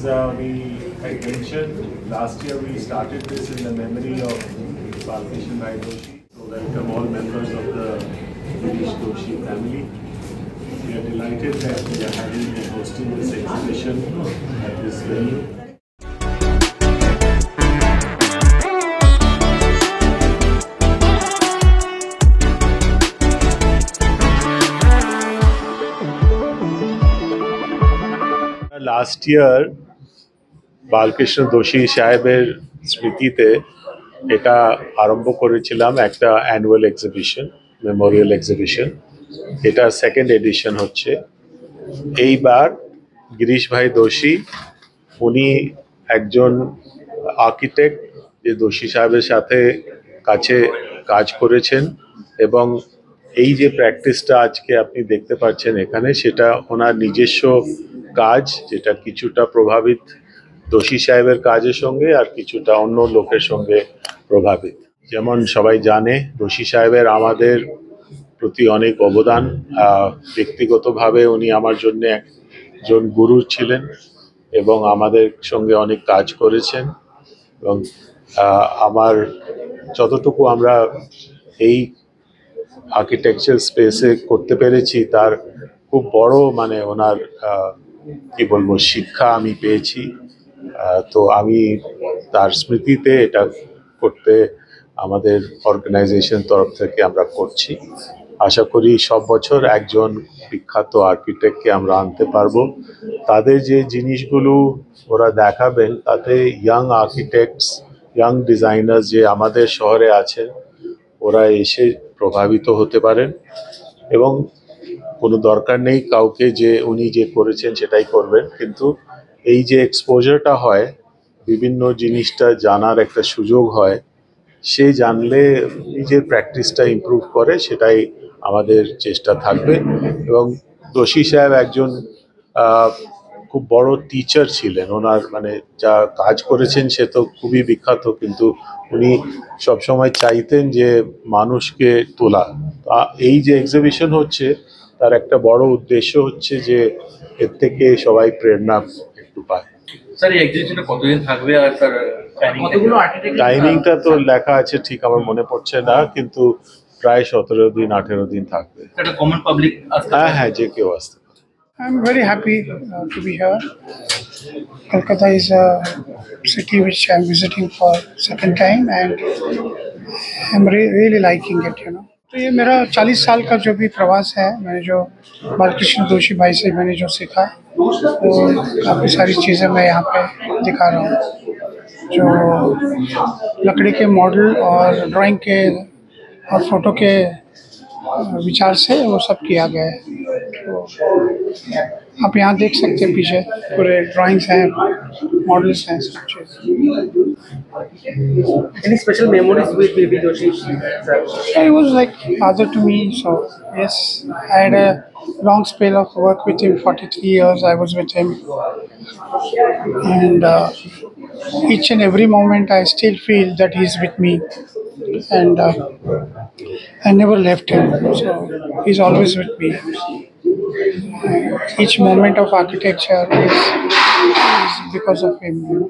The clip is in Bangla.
as we had mentioned, last year we started this in the memory of Balkishan Bhai Doshi. So welcome all members of the Girish Doshi family. We are delighted that we are having and hosting this exhibition at this venue. Last year, Balkrishna দোষী সাহেবের স্মৃতিতে এটা আরম্ভ করেছিলাম একটা অ্যানুয়াল এক্সিবিশন, মেমোরিয়াল এক্সিবিশন। এটা সেকেন্ড এডিশন হচ্ছে। এইবার গিরিশ ভাই দোষী, উনি একজন আর্কিটেক্ট যে দোষী সাহেবের সাথে কাছে কাজ করেছেন, এবং এই যে প্র্যাকটিসটা আজকে আপনি দেখতে পাচ্ছেন এখানে, সেটা ওনার নিজস্ব কাজ, যেটা কিছুটা প্রভাবিত দোষী সাহেবের কাজের সঙ্গে আর কিছুটা অন্য লোকের সঙ্গে প্রভাবিত। যেমন সবাই জানে, দোষী সাহেবের আমাদের প্রতি অনেক অবদান। ব্যক্তিগতভাবে উনি আমার জন্য একজন গুরু ছিলেন এবং আমাদের সঙ্গে অনেক কাজ করেছেন, এবং আমার যতটুকু আমরা এই আর্কিটেকচার স্পেসে করতে পেরেছি তার খুব বড় ওনার কি বলবো শিক্ষা আমি পেয়েছি। তো আমি তার স্মৃতিতে এটা করতে আমাদের অর্গানাইজেশন তরফ থেকে আমরা করছি। আশা করি সব বছর একজন বিখ্যাত আর্কিটেক্টকে আমরা আনতে পারবো। তাদের যে জিনিসগুলো ওরা দেখাবেন, তাতে ইয়াং আর্কিটেক্টস, ইয়াং ডিজাইনার্স যে আমাদের শহরে আছেন, ওরা এসে প্রভাবিত হতে পারেন। এবং কোনো দরকার নেই কাউকে যে উনি যে করেছেন সেটাই করবেন, কিন্তু এই যে এক্সপোজারটা হয়, বিভিন্ন জিনিসটা জানার একটা সুযোগ হয়, সে জানলে নিজের প্র্যাকটিসটা ইমপ্রুভ করে, সেটাই আমাদের চেষ্টা থাকবে। এবং দোষী সাহেব একজন খুব বড় টিচার ছিলেন। ওনার যা কাজ করেছেন সে তো খুবই বিখ্যাত, কিন্তু উনি সবসময় চাইতেন যে মানুষকে তোলা। এই যে এক্সিবিশন হচ্ছে তার একটা বড় উদ্দেশ্য হচ্ছে যে এর থেকে সবাই প্রেরণা একটু পায়। স্যার, এই এক্সিবিশনটা কতদিন থাকবে আর স্যার টাইমিংটা তো লেখা আছে, ঠিক আমার মনে পড়ছে না, কিন্তু প্রায় 17 দিন 18 দিন থাকবে। এটা কমন পাবলিক হ্যাঁ, যে কেউ আসতে পারে। I'm very happy to be here. Kolkata is a city which I'm visiting for second time and I'm really liking it, you know. तो ये मेरा 40 साल का जो भी प्रवास है, मैंने जो बालकृष्ण दोषी भाई से मैंने जो सीखा, वो काफ़ी सारी चीज़ें मैं यहाँ पे दिखा रहा हूँ। जो लकड़ी के मॉडल और ड्राइंग के और फोटो के विचार से वो सब किया गया है। तो आप यहाँ देख सकते हैं, पीछे पूरे ड्राइंग्स हैं, मॉडल्स हैं, सब चीज़। Any special memories with Baby Doshi, sir? He was like father to me, so yes, I had a long spell of work with him. 43 years I was with him, and each and every moment I still feel that he's with me, and I never left him, so he's always with me. Each moment of architecture is because of him, you know.